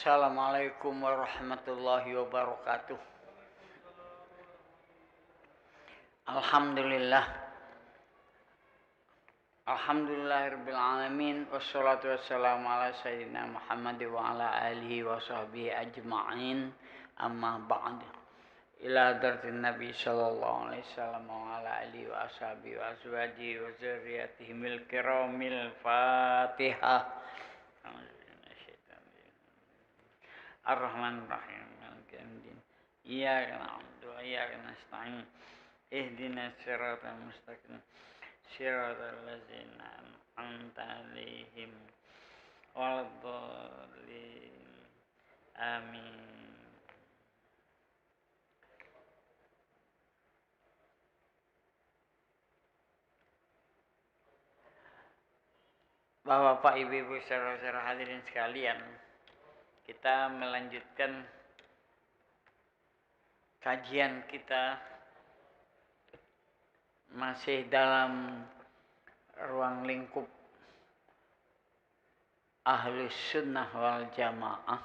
Assalamualaikum warahmatullahi wabarakatuh. Alhamdulillah. Alhamdulillahirabbil alamin wassalatu wassalamu ala sayyidina Muhammad wa ala alihi wa sahbihi ajma'in. Amma ba'd. Ila hadratin Nabi sallallahu alaihi wasallam wa ala alihi wa ashabihi wa azwajihi wa dzurriyyatihil kiramil Fatihah. Ar-Rahman Ar-Rahim. Iyyaka na'budu wa iyyaka nasta'in. Ihdinas siratal mustaqim. Siratal ladzina an'amta 'alaihim waladdallin. Amin. Bapak, Ibu, saudara-saudara hadirin sekalian, kita melanjutkan kajian kita masih dalam ruang lingkup Ahlus Sunnah wal Jamaah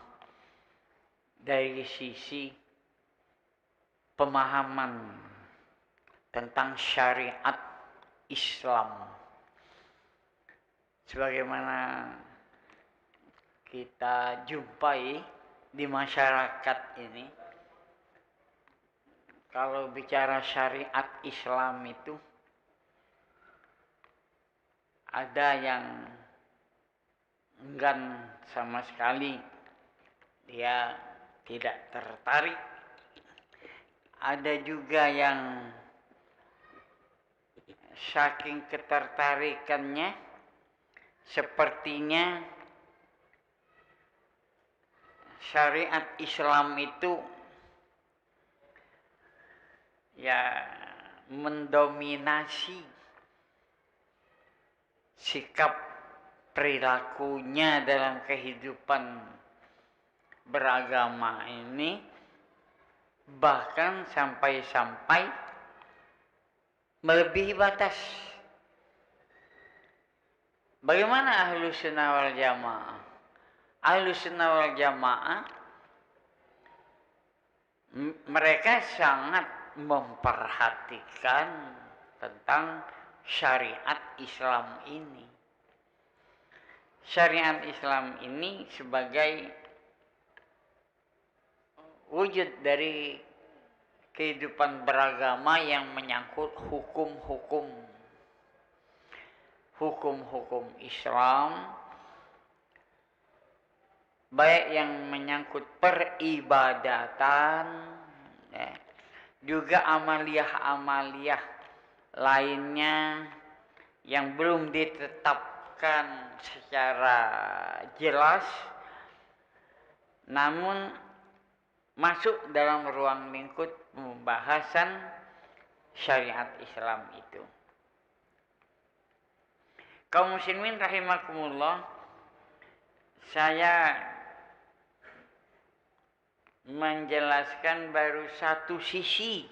dari sisi pemahaman tentang syariat Islam. Sebagaimana kita jumpai di masyarakat ini, kalau bicara syariat Islam itu ada yang enggan sama sekali, dia tidak tertarik. Ada juga yang saking ketertarikannya sepertinya syariat Islam itu ya mendominasi sikap perilakunya dalam kehidupan beragama ini, bahkan sampai-sampai melebihi batas. Bagaimana Ahlus Sunnah wal Jamaah? Ahlus Sunnah wal Jamaah mereka sangat memperhatikan tentang syariat Islam ini. Syariat Islam ini sebagai wujud dari kehidupan beragama yang menyangkut hukum-hukum Islam, baik yang menyangkut peribadatan, juga amaliyah-amaliyah lainnya yang belum ditetapkan secara jelas, namun masuk dalam ruang lingkup pembahasan syariat Islam itu. Kaum muslimin rahimakumullah, saya menjelaskan baru satu sisi,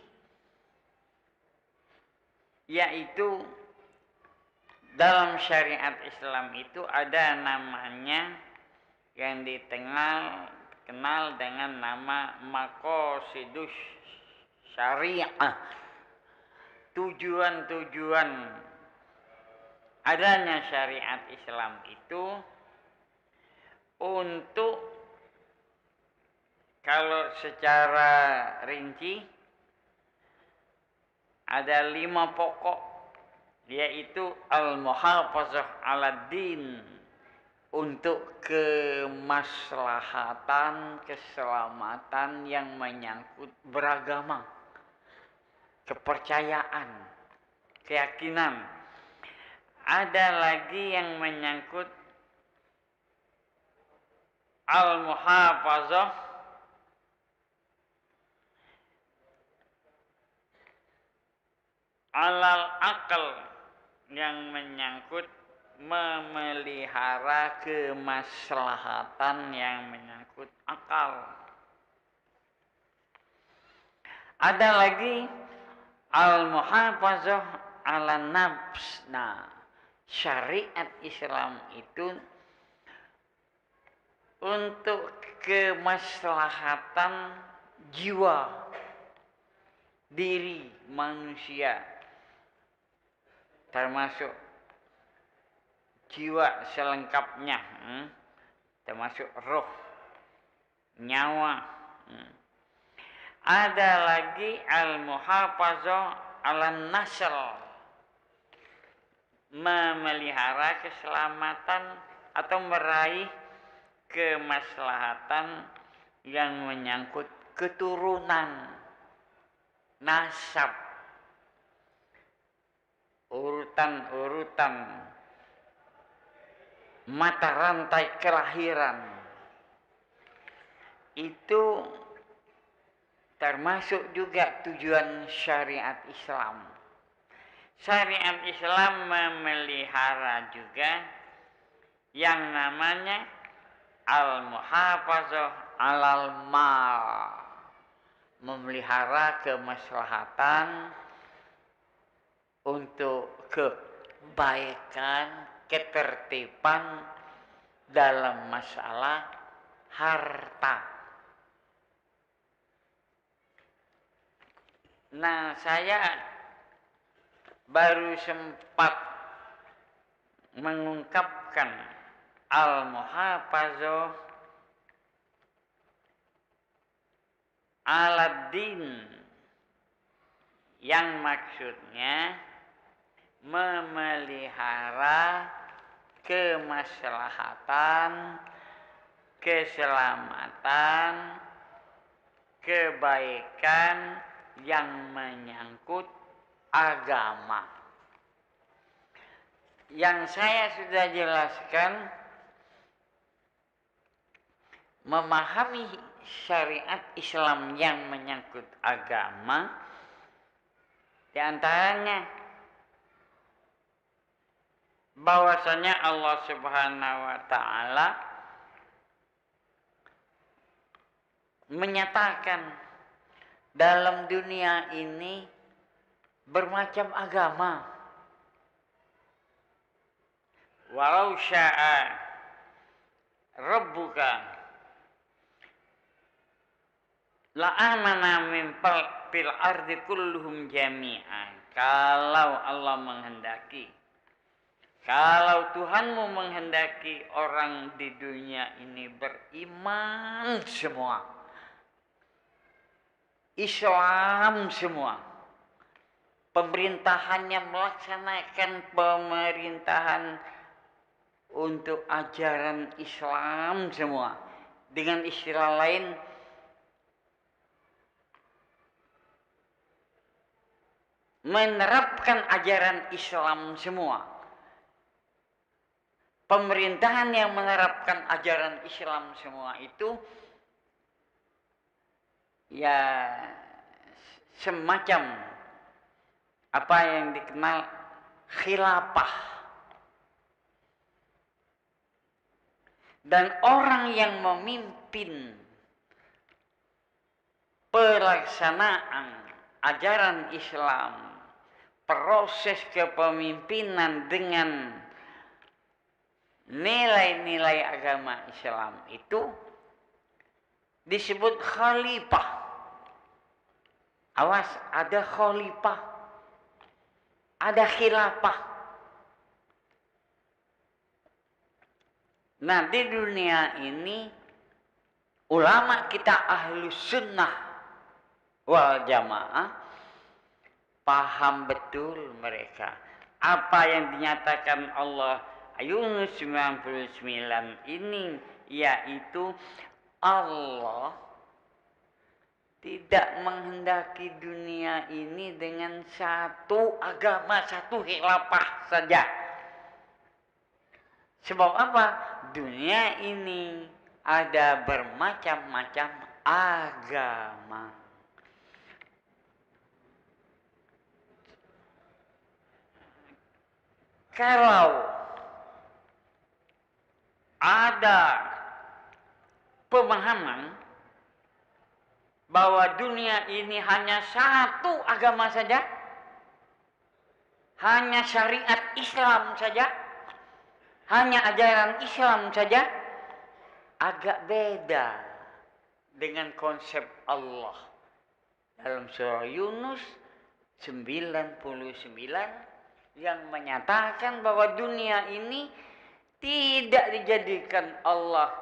yaitu dalam syariat Islam itu ada namanya yang dikenal dengan nama maqasidus syariah, tujuan-tujuan adanya syariat Islam itu untuk, kalau secara rinci ada 5 pokok, yaitu al-muhafazah 'alad din, untuk kemaslahatan, keselamatan yang menyangkut beragama, kepercayaan, keyakinan. Ada lagi yang menyangkut al-muhafazah alal akal, yang menyangkut memelihara kemaslahatan yang menyangkut akal. Ada lagi al-muhafazah ala nafs. Nah, syariat Islam itu untuk kemaslahatan jiwa diri manusia, termasuk jiwa selengkapnya, termasuk roh, nyawa. Ada lagi al-muhafazah ala nasl, memelihara keselamatan atau meraih kemaslahatan yang menyangkut keturunan, nasab, urutan-urutan mata rantai kelahiran. Itu termasuk juga tujuan syariat Islam. Syariat Islam memelihara juga yang namanya al-muhafazah alal mal, memelihara kemaslahatan untuk kebaikan, ketertiban dalam masalah harta. Nah, saya baru sempat mengungkapkan al-muhafazah ala-din, yang maksudnya memelihara kemaslahatan, keselamatan, kebaikan yang menyangkut agama. Yang saya sudah jelaskan, memahami syariat Islam yang menyangkut agama, di antaranya bahwasanya Allah Subhanahu wa taala menyatakan dalam dunia ini bermacam agama. Walau syaa rabbuka la amana min fil ardi kulluhum jami'an. Kalau Allah menghendaki, kalau Tuhanmu menghendaki orang di dunia ini beriman semua, Islam semua, pemerintahannya melaksanakan pemerintahan untuk ajaran Islam semua. Dengan istilah lain, menerapkan ajaran Islam semua. Pemerintahan yang menerapkan ajaran Islam semua itu ya semacam apa yang dikenal khilafah. Dan orang yang memimpin pelaksanaan ajaran Islam, proses kepemimpinan dengan nilai-nilai agama Islam itu disebut khalifah. Awas, ada khalifah, ada khilafah. Nah, di dunia ini ulama kita ahlus sunnah wal jamaah paham betul mereka apa yang dinyatakan Allah Yunus 99 ini, yaitu Allah tidak menghendaki dunia ini dengan satu agama, satu khilafah saja. Sebab apa? Dunia ini ada bermacam-macam agama. Kalau ada pemahaman bahwa dunia ini hanya satu agama saja, hanya syariat Islam saja, hanya ajaran Islam saja, agak beda dengan konsep Allah. Dalam surah Yunus 99 yang menyatakan bahwa dunia ini tidak dijadikan Allah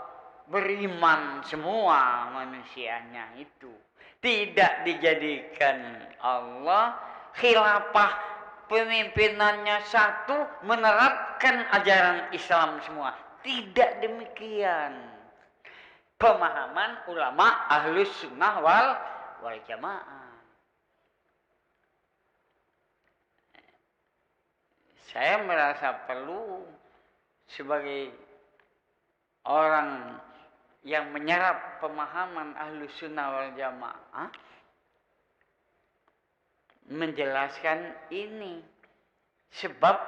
beriman semua manusianya itu. Tidak dijadikan Allah khilafah pemimpinannya satu menerapkan ajaran Islam semua. Tidak demikian. Pemahaman ulama Ahlus Sunnah wal Jamaah. Saya merasa perlu sebagai orang yang menyerap pemahaman Ahlus Sunnah wal Jamaah menjelaskan ini. Sebab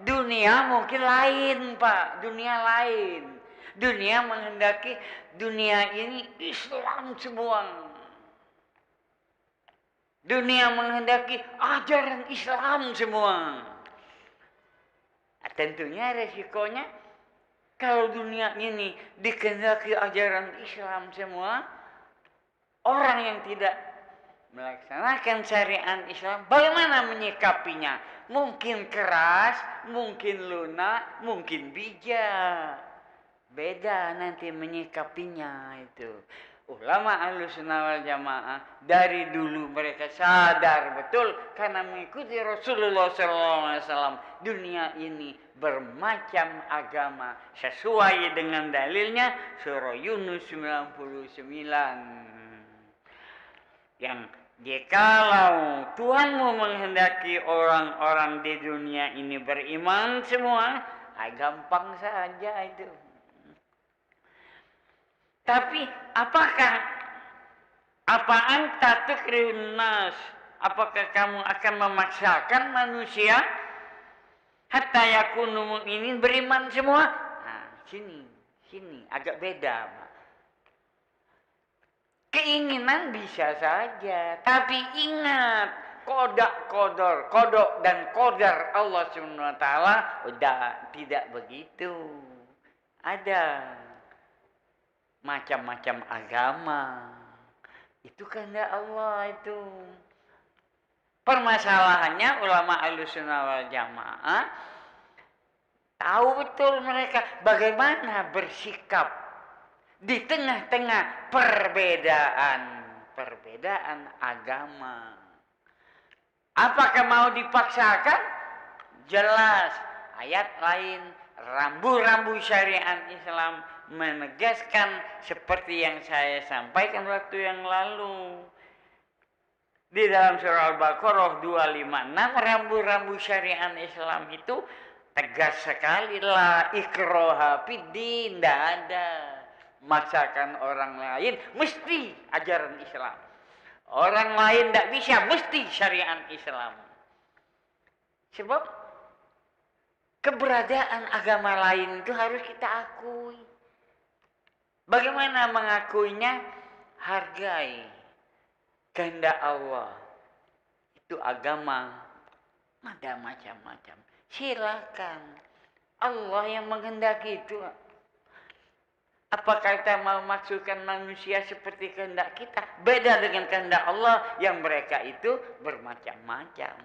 dunia mungkin lain, Pak. Dunia lain. Dunia menghendaki dunia ini Islam semua. Dunia menghendaki ajaran Islam semua. Nah, tentunya resikonya kalau dunia ini dikehendaki ajaran Islam semua, orang yang tidak melaksanakan syariat Islam, bagaimana menyikapinya? Mungkin keras, mungkin lunak, mungkin bijak. Beda nanti menyikapinya itu. Ulama Ahlus Sunnah wal Jamaah dari dulu mereka sadar betul karena mengikuti Rasulullah SAW. Dunia ini bermacam agama sesuai dengan dalilnya surah Yunus 99. Yang jikalau Tuhanmu menghendaki orang-orang di dunia ini beriman semua, gampang saja itu. Tapi apakah anta tukrihun nas? Apakah kamu akan memaksakan manusia hatta yakunu mu'minin beriman semua? Nah, sini agak beda, Pak. Keinginan bisa saja, tapi ingat kodok dan qadar Allah Subhanahu wa taala udah tidak begitu. Ada macam-macam agama. Itu kehendak Allah itu. Permasalahannya ulama Ahlus Sunnah wal Jamaah tahu betul mereka bagaimana bersikap di tengah-tengah perbedaan agama. Apakah mau dipaksakan? Jelas ayat lain rambu-rambu syariat Islam menegaskan seperti yang saya sampaikan waktu yang lalu. Di dalam surah Al-Baqarah 256 rambu-rambu syariat Islam itu tegas sekali, la ikraha fiddin, tidak ada maksakan orang lain mesti ajaran Islam. Orang lain tidak bisa mesti syariat Islam. Sebab keberadaan agama lain itu harus kita akui. Bagaimana mengakuinya? Hargai kehendak Allah. Itu agama ada macam-macam. Silakan. Allah yang menghendaki itu. Apakah kita mau maksudkan manusia seperti kehendak kita? Beda dengan kehendak Allah yang mereka itu bermacam-macam.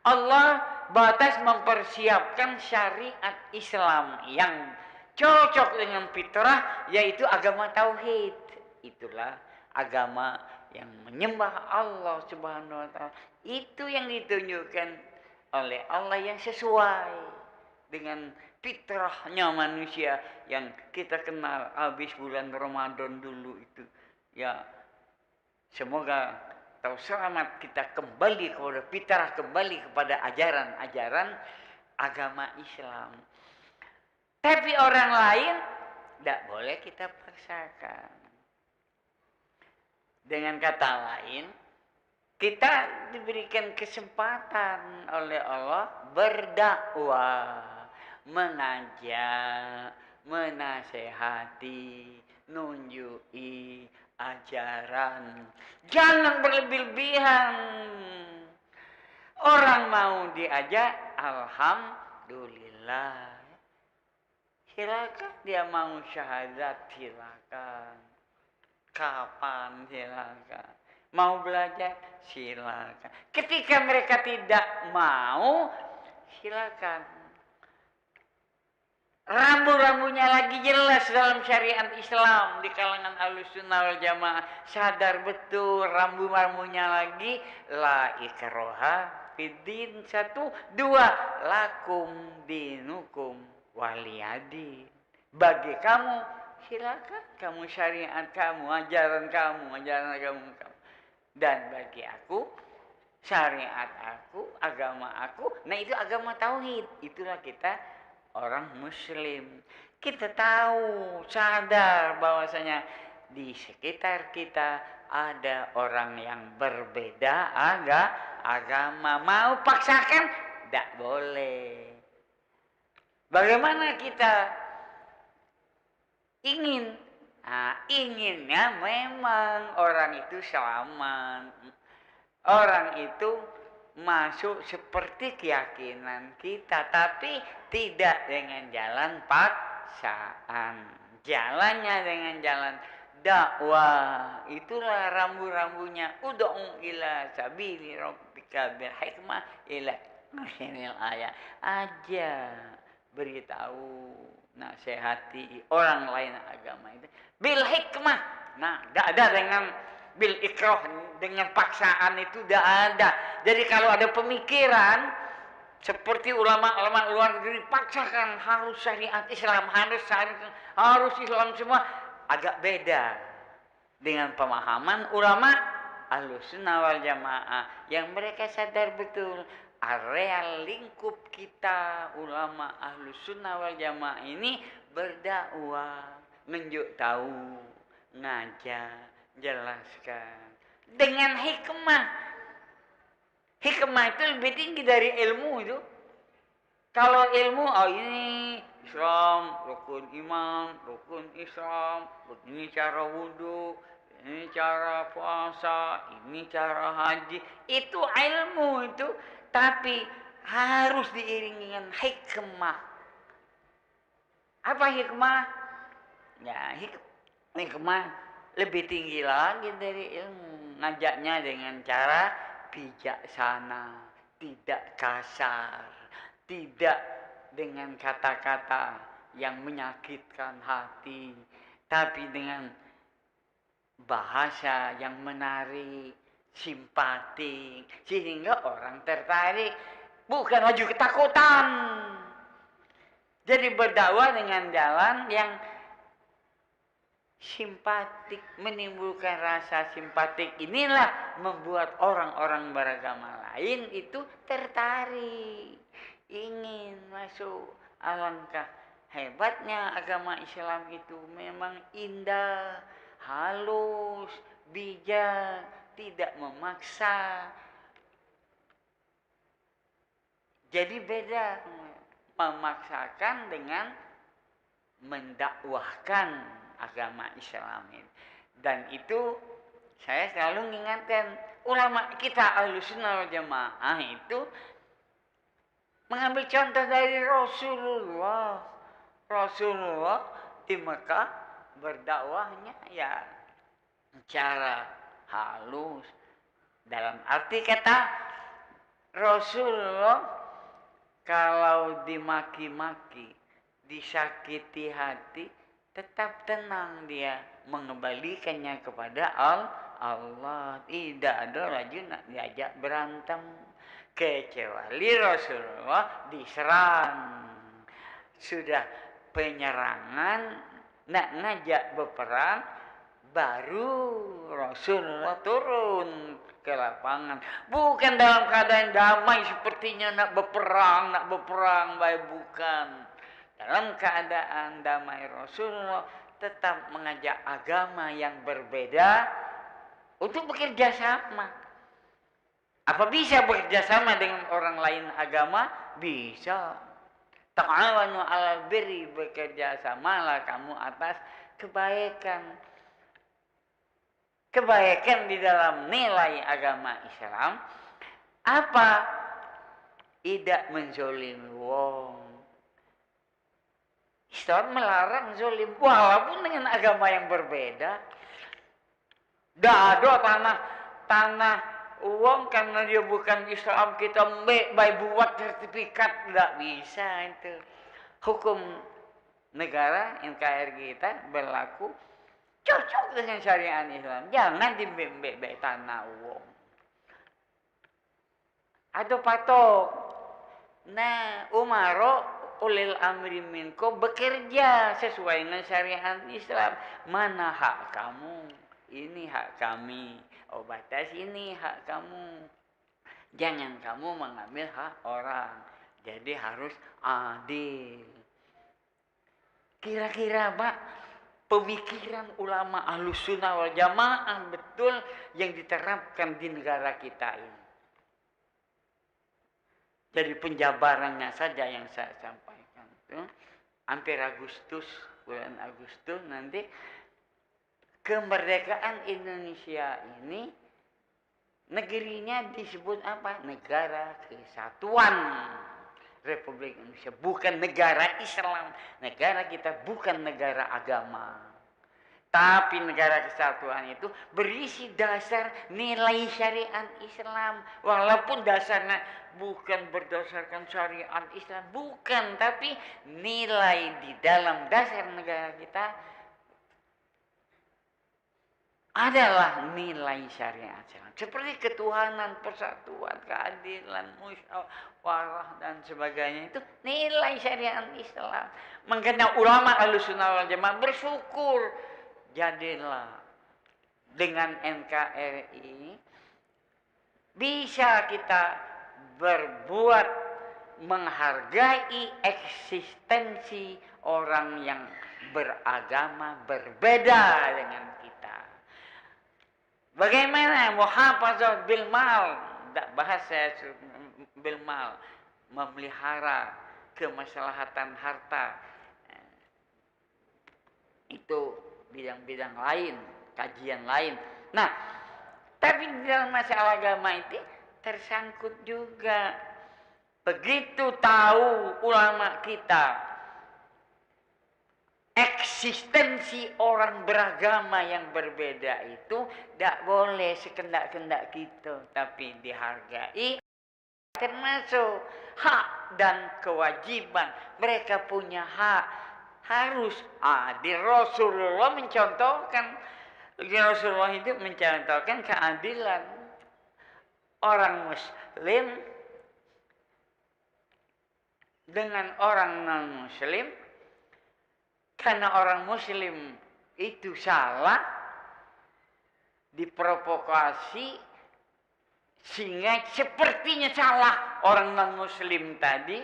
Allah batas mempersiapkan syariat Islam yang cocok dengan fitrah, yaitu agama tauhid. Itulah agama yang menyembah Allah Subhanahu wa taala. Itu yang ditunjukkan oleh Allah yang sesuai dengan fitrahnya manusia yang kita kenal habis bulan Ramadan dulu itu. Ya, semoga tahu selamat kita kembali kepada fitrah, kembali kepada ajaran-ajaran agama Islam. Tapi orang lain tidak boleh kita paksakan. Dengan kata lain, kita diberikan kesempatan oleh Allah berdakwah, mengajak, menasehati, nunjuki ajaran. Jangan berlebih-lebihan. Orang mau diajak, alhamdulillah. silakan. Dia mau syahadat, silakan. Kapan, silakan. Mau belajar, silakan. Ketika mereka tidak mau, silakan. Rambu-rambunya lagi jelas dalam syariat Islam di kalangan Ahlussunnah wal Jamaah. Sadar betul rambu-rambunya lagi. La ikraha fiddin. 1, 2, lakum dinukum waliyadin. Bagi kamu, silakan kamu syariat kamu, ajaran kamu. Dan bagi aku, syariat aku, agama aku. Nah itu agama tauhid. Itulah kita orang muslim. Kita tahu, sadar bahwasanya di sekitar kita ada orang yang berbeda agama. Mau paksakan? Tidak boleh. Bagaimana kita ingin? Inginnya memang orang itu selamat. Orang itu masuk seperti keyakinan kita, tapi tidak dengan jalan paksaan. Jalannya dengan jalan dakwah. Itulah rambu-rambunya. Ud'u ila sabili rabbika bil hikmah ila akhiril ayat. Aja beritahu, nasihati orang lain agama itu bil hikmah. Nah, tidak ada dengan bil ikrah, dengan paksaan itu tidak ada. Jadi kalau ada pemikiran seperti ulama-ulama luar negeri paksakan harus syariat Islam, harus Islam semua, agak beda dengan pemahaman ulama Ahlussunnah wal Jamaah yang mereka sadar betul area lingkup kita ulama Ahlussunnah wal Jamaah ini berdakwah, menunjuk tahu, ngajak, jelaskan dengan hikmah. Hikmah itu lebih tinggi dari ilmu itu. Kalau ilmu, ini Islam, rukun iman, rukun Islam, ini cara wudhu, ini cara puasa, ini cara haji. Itu ilmu itu, tapi harus diiringi dengan hikmah. Apa hikmah? Ya, hikmah lebih tinggi lagi dari ilmu. Ngajaknya dengan cara bijaksana, tidak kasar, tidak dengan kata-kata yang menyakitkan hati, tapi dengan bahasa yang menarik, simpatik, sehingga orang tertarik, bukan laju ketakutan. Jadi berdakwah dengan jalan yang simpatik, menimbulkan rasa simpatik. Inilah membuat orang-orang beragama lain itu tertarik, ingin masuk. Alangkah hebatnya agama Islam itu, memang indah, halus, bijak, tidak memaksa. Jadi beda memaksakan dengan mendakwahkan agama Islam ini. Dan itu saya selalu mengingatkan ulama kita Ahlussunnah wal Jamaah itu mengambil contoh dari Rasulullah. Rasulullah di Mekah berdakwahnya ya cara halus. Dalam arti kata Rasulullah kalau dimaki-maki, disakiti hati, tetap tenang dia, mengembalikannya kepada Allah. Tidak ada lagi nak diajak berantem, kecuali Rasulullah diserang. Sudah penyerangan, nak ngajak berperang, baru Rasulullah turun ke lapangan. Bukan dalam keadaan damai sepertinya nak berperang, baik bukan. Dalam keadaan damai Rasulullah tetap mengajak agama yang berbeda untuk bekerja sama. Apa bisa bekerja sama dengan orang lain agama? Bisa. Ta'awanu 'alal birri, bekerja samalah kamu atas kebaikan. Kebaikan di dalam nilai agama Islam apa? Tidak menzolimi wong. Islam melarang zolim walaupun dengan agama yang berbeda. Tidak ada tanah uang karena dia bukan Islam kita buat sertifikat, tidak bisa itu. Hukum negara NKRI kita berlaku cocok dengan syariat Islam. Jangan dibebek tanah uang. Ada patok. Nah, umaro ulil amri minkum bekerja sesuai dengan syariat Islam. Mana hak kamu? Ini hak kami. Oh, batas ini hak kamu. Jangan kamu mengambil hak orang. Jadi harus adil. Kira-kira, Pak, pemikiran ulama Ahlussunnah wal Jamaah betul yang diterapkan di negara kita ini. Jadi penjabarannya saja yang saya sampaikan itu hampir bulan Agustus nanti kemerdekaan Indonesia ini negerinya disebut apa? Negara Kesatuan Republik Indonesia, bukan negara Islam. Negara kita bukan negara agama. Tapi negara kesatuan itu berisi dasar nilai syariat Islam. Walaupun dasarnya bukan berdasarkan syariat Islam. Bukan, tapi nilai di dalam dasar negara kita adalah nilai syariat Islam. Seperti ketuhanan, persatuan, keadilan, musyawarah, dan sebagainya. Itu nilai syariat Islam. Makanya ulama Ahlussunnah wal Jamaah bersyukur. Jadilah dengan NKRI bisa kita berbuat menghargai eksistensi orang yang beragama berbeda dengan kita. Bagaimana muhafazah bil mal, bahasa bil mal, memelihara kemaslahatan harta. Itu bidang-bidang lain, kajian lain. Nah, tapi di dalam masalah agama itu tersangkut juga. Begitu tahu ulama kita eksistensi orang beragama yang berbeda itu tidak boleh sekendak-kendak kita, tapi dihargai. Termasuk hak dan kewajiban. Mereka punya hak. Harus adil. Rasulullah mencontohkan, Rasulullah itu mencontohkan keadilan. Orang muslim dengan orang non muslim, karena orang muslim itu salah, diprovokasi sehingga sepertinya salah orang non muslim tadi.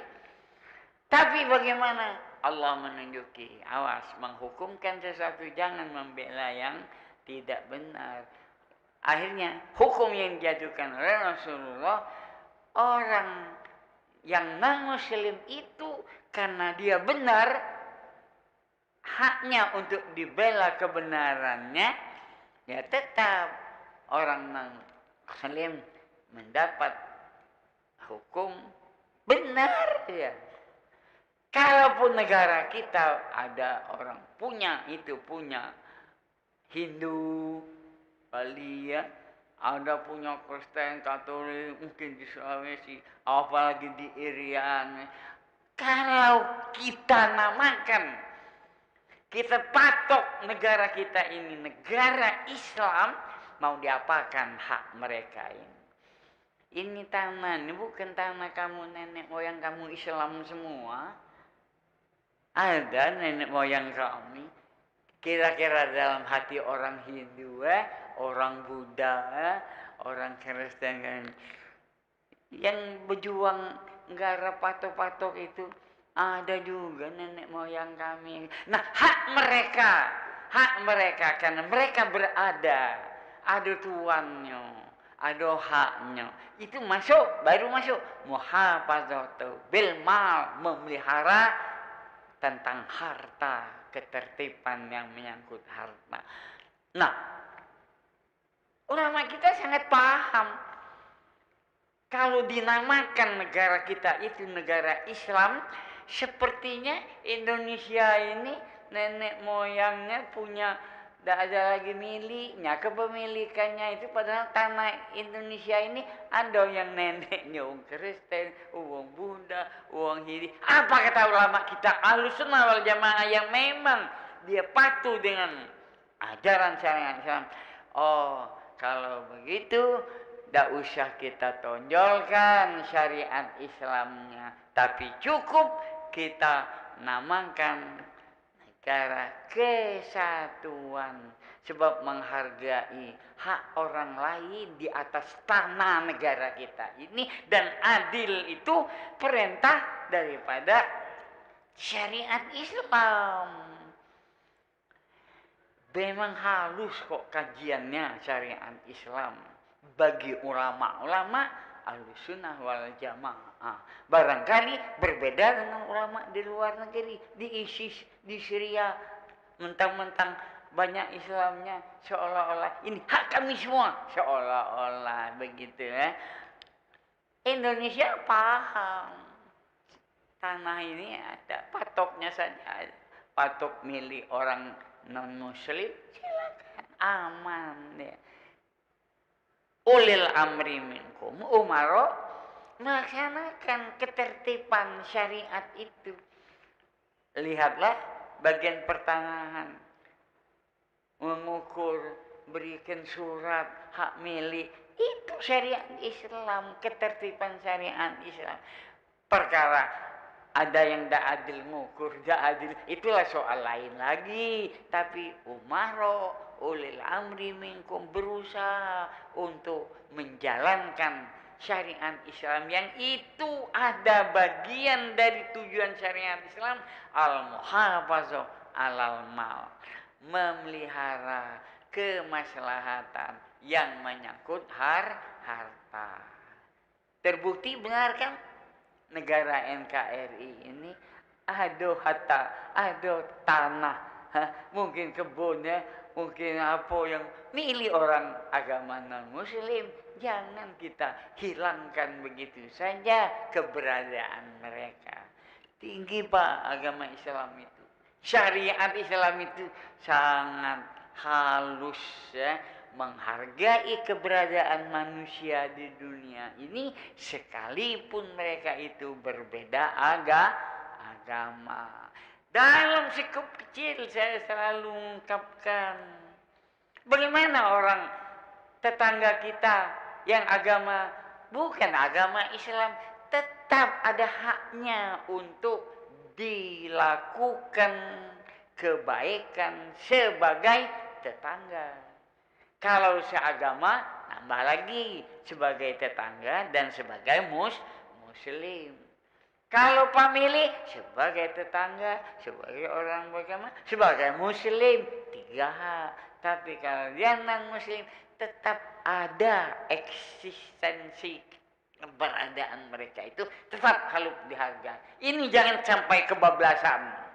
Tapi bagaimana? Allah menunjuki, awas, menghukumkan sesuatu jangan membela yang tidak benar. Akhirnya hukum yang dijatuhkan oleh Rasulullah, orang yang non-muslim itu karena dia benar, haknya untuk dibela kebenarannya, ya tetap orang non-muslim mendapat hukum benar ya. Kalaupun negara kita ada orang punya Hindu, Bali ya, ada punya Kristen, Katolik, mungkin di Sulawesi, apalagi di Irian. Kalau kita namakan, kita patok negara kita ini negara Islam, mau diapakan hak mereka ini? Ini tanah, ini bukan tanah kamu, nenek moyang kamu Islam semua. Ada nenek moyang kami, kira-kira dalam hati orang Hindu, orang Buddha, orang Kristen kan, yang berjuang negara patok-patok itu ada juga nenek moyang kami. Nah, hak mereka karena mereka berada, ada tuannya, ada haknya. Itu baru masuk muhafazatu bil mal, memelihara tentang harta, ketertiban yang menyangkut harta. Nah, ulama kita sangat paham kalau dinamakan negara kita itu negara Islam, Sepertinya Indonesia ini nenek moyangnya punya, tidak ada lagi miliknya, kepemilikannya itu, padahal tanah Indonesia ini ada yang neneknya orang Kristen, orang Buddha, orang Hindu. Apa kata ulama kita Ahlussunnah wal Jamaah yang memang dia patuh dengan ajaran syariat Islam? Oh, kalau begitu tidak usah kita tonjolkan syariat Islamnya, tapi cukup kita namakan negara kesatuan, sebab menghargai hak orang lain di atas tanah negara kita ini, dan adil itu perintah daripada syariat Islam. Memang halus kok kajiannya syariat Islam bagi ulama-ulama Ahlussunnah wal Jamaah. Barangkali berbeda dengan ulama di luar negeri, di ISIS, di Syria, mentang-mentang banyak Islamnya, seolah-olah ini hak kami semua, seolah-olah begitu ya. Indonesia paham tanah ini ada patoknya saja, patok milik orang non-muslim, silakan, aman ya. Ulil amri minkum, umaro, melaksanakan ketertiban syariat itu. Lihatlah bagian pertengahan, mengukur, berikan surat hak milik, itu syariat Islam, ketertiban syariat Islam. Perkara ada yang tidak adil mengukur, tidak adil, itulah soal lain lagi. Tapi umaro, ulil amri minkum, berusaha untuk menjalankan syariat Islam yang itu ada bagian dari tujuan syariat Islam, al-muhafazah alal mal, memelihara kemaslahatan yang menyangkut harta. Terbukti benar kan? Negara NKRI ini ada harta, ada tanah, mungkin kebunnya, mungkin apa yang milik orang agama non-muslim. Jangan kita hilangkan begitu saja keberadaan mereka. Tinggi Pak agama Islam itu. Syariat Islam itu sangat halus ya, menghargai keberadaan manusia di dunia ini sekalipun mereka itu berbeda agama. Dalam sekup kecil saya selalu ungkapkan, bagaimana orang tetangga kita yang agama bukan agama Islam tetap ada haknya untuk dilakukan kebaikan sebagai tetangga. Kalau seagama, nambah lagi sebagai tetangga dan sebagai muslim. Kalau famili, sebagai tetangga, sebagai orang beragama, sebagai muslim, 3 hak. Tapi kalau dia non-muslim, tetap ada eksistensi keberadaan mereka itu, tetap harus dihargai. Ini jangan sampai kebablasan.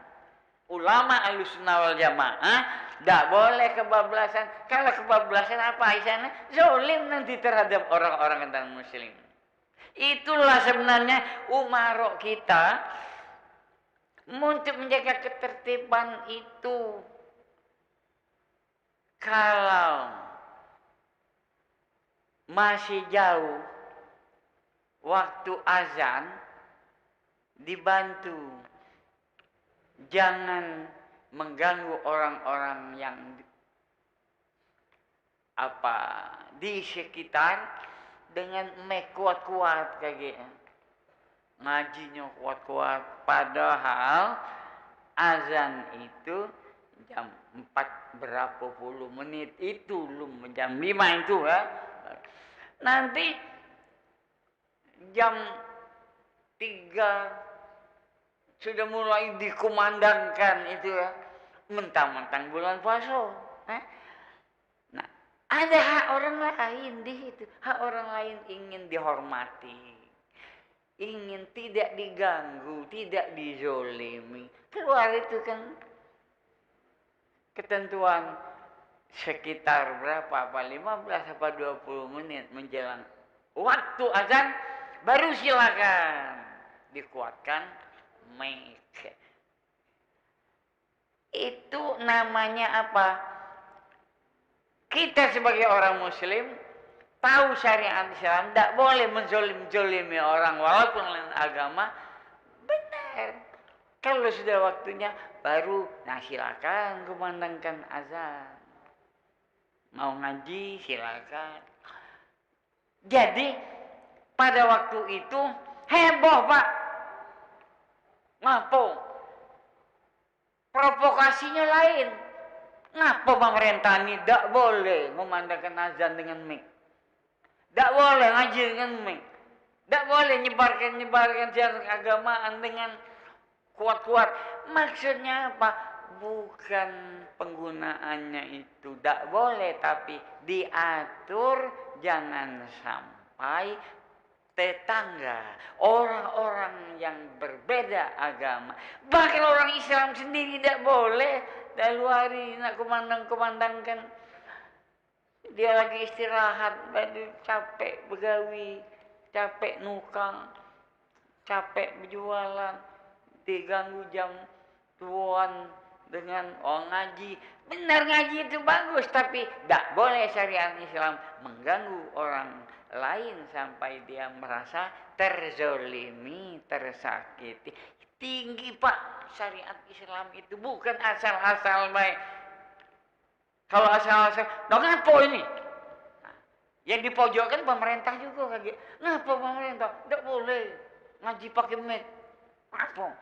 Ulama Ahlussunnah wal Jamaah tidak boleh kebablasan. Kalau kebablasan apa istilahnya? Zolim nanti terhadap orang-orang non muslim. Itulah sebenarnya umaro kita untuk menjaga ketertiban itu. Kalau masih jauh waktu azan, dibantu. Jangan mengganggu orang-orang yang di sekitar dengan kuat-kuat kayak gitu. Ngajinya kuat-kuat, padahal azan itu jam 4 berapa puluh menit itu belum jam 5 itu ya. Nanti jam 3 sudah mulai dikumandangkan itu ya, mentang-mentang bulan puasa. Nah, ada hak orang lain di situ. Hak orang lain ingin dihormati, ingin tidak diganggu, tidak dizolimi. Keluar itu kan ketentuan sekitar berapa, 15 apa 20 menit menjelang waktu azan, baru silakan dikuatkan make. Itu namanya apa? Kita sebagai orang muslim tahu syariat Islam, tidak boleh menzolim-zolimi orang walaupun lain agama. Benar. Kalau sudah waktunya baru, nah silakan kumandangkan azan. Mau ngaji silakan. Jadi pada waktu itu heboh Pak. Ngapa? Provokasinya lain. Ngapa pemerintah ini tidak boleh memandangkan azan dengan mic? Tidak boleh ngaji dengan mic. Tidak boleh nyebarkan siaran keagamaan dengan kuat-kuat. Maksudnya apa? Bukan penggunaannya itu tidak boleh, tapi diatur jangan sampai tetangga, orang-orang yang berbeda agama, bahkan orang Islam sendiri tidak boleh. Dalam hari nak kumandangkan, dia lagi istirahat, capek begawi, capek nukang, capek berjualan, diganggu jam tuan dengan ngaji. Benar, ngaji itu bagus, tapi tidak boleh syariat Islam mengganggu orang lain sampai dia merasa terzolimi, tersakiti. Tinggi Pak, syariat Islam itu bukan asal-asal baik. Kalau asal-asal, ngapa ini? Nah, yang dipojokkan pemerintah juga kaget. Ngapa pemerintah? Tidak boleh ngaji pakai mic. Apa?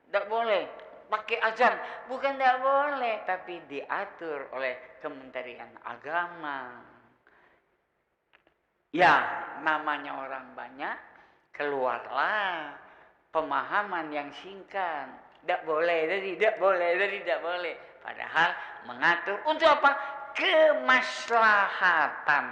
Tidak boleh pakai azan. Bukan tidak boleh, tapi diatur oleh Kementerian Agama. Ya, namanya orang banyak, keluarlah pemahaman yang singkat. Tidak boleh, tidak boleh. Padahal mengatur untuk apa? Kemaslahatan,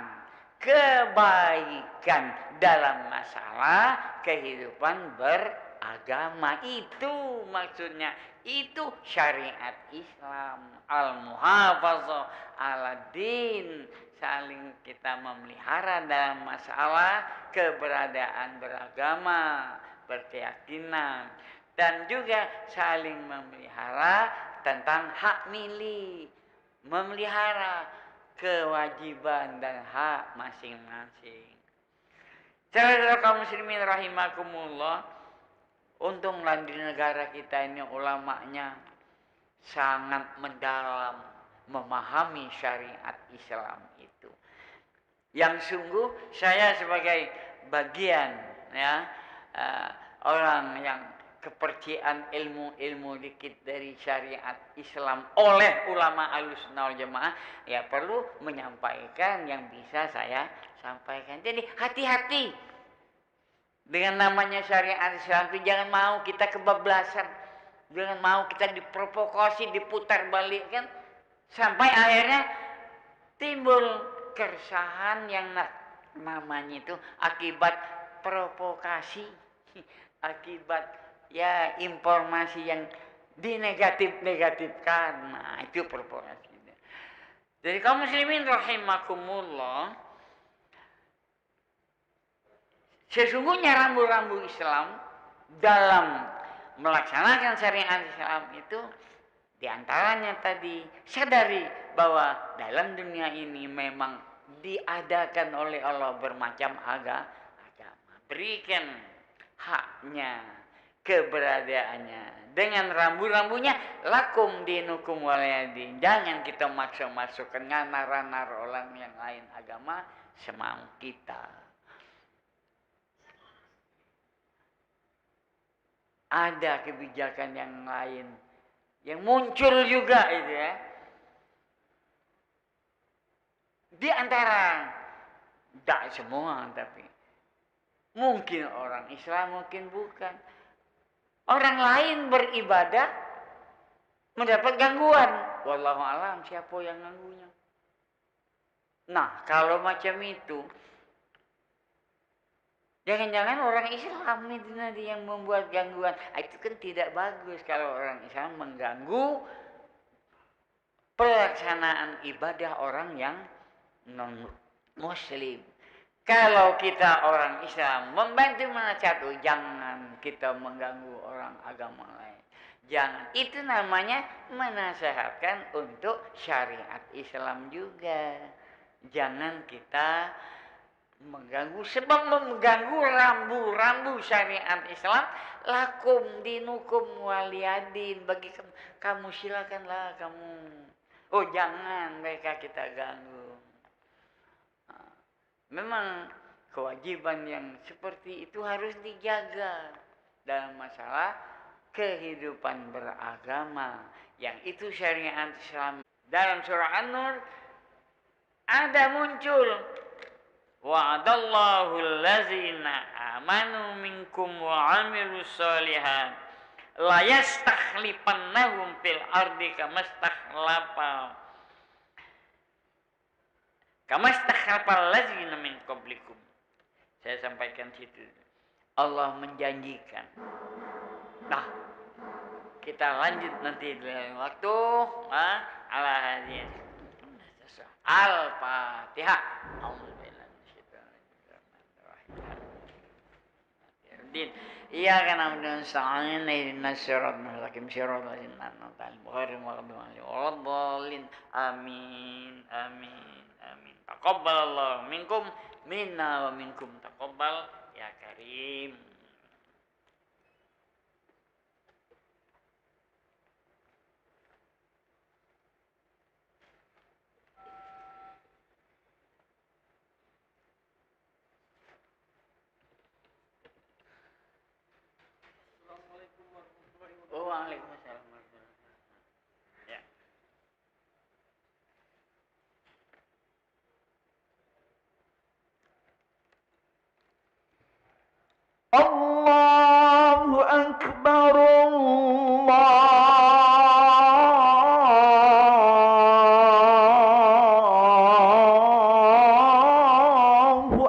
kebaikan dalam masalah kehidupan beragama. Itu maksudnya. Itu syariat Islam. Al-muhafazah ala din. Saling kita memelihara dalam masalah keberadaan beragama, berkeyakinan, dan juga saling memelihara tentang hak milik, memelihara kewajiban dan hak masing-masing. Saudara kaum muslimin rahimakumullah, untunglah di negara kita ini ulamanya sangat mendalam memahami syariat Islam itu. Yang sungguh saya sebagai bagian orang yang kepercayaan ilmu dikit dari syariat Islam oleh ulama Ahlussunnah wal Jamaah, ya perlu menyampaikan yang bisa saya sampaikan. Jadi hati-hati dengan namanya syariat Islam itu. Jangan mau kita kebablasan, jangan mau kita diprovokasi, diputar balikkan sampai akhirnya timbul keresahan yang namanya itu akibat provokasi, akibat ya informasi yang dinegatifkan. Nah, itu provokasi. Jadi kaum muslimin rahimakumullah, sesungguhnya rambu-rambu Islam dalam melaksanakan syariat Islam itu diantaranya tadi sadari bahwa dalam dunia ini memang diadakan oleh Allah bermacam agama. Berikan haknya, keberadaannya dengan rambu-rambunya. Lakum dinukum waliyadin. Jangan kita masuk-masukkan nganar-nganar orang yang lain agama semau kita. Ada kebijakan yang lain yang muncul juga itu ya. Di antara, tidak semua, tapi mungkin orang Islam, mungkin bukan. Orang lain beribadah mendapat gangguan. Wallahu alam siapa yang ganggunya. Nah, kalau macam itu, jangan-jangan orang Islam itu nanti yang membuat gangguan. Itu kan tidak bagus kalau orang Islam mengganggu pelaksanaan ibadah orang yang non-muslim. Kalau kita orang Islam membantu menasihat, jangan kita mengganggu orang agama lain. Jangan. Itu namanya menasehatkan untuk syariat Islam juga. Jangan kita mengganggu, sebab mengganggu rambu-rambu syariat Islam, lakum dinukum waliyadin, bagi kamu silakanlah kamu. Oh jangan mereka kita ganggu. Memang kewajiban yang seperti itu harus dijaga dalam masalah kehidupan beragama, yang itu syariat Islam. Dalam surah An-Nur ada muncul wa'adallahu allazina amanu minkum wa amilus solihat la yastakhlifannahum fil ardi kamastakhlafal ladzina min qablikum. Saya sampaikan situ. Allah menjanjikan. Nah, kita lanjut nanti dalam waktu ala hadis. Al-Fatihah. Iyyaka na'budu wa nasta'in ihdinas siratal mustaqim siratal ladzina an'amta 'alaihim ghairil maghdubi 'alaihim waladdallin. Amin. Amin. Amin. Taqabbalallahu minkum minna wa minkum taqabbal ya karim. Waalaikumsalam warahmatullahi wabarakatuh. Ya. Allahu Akbar.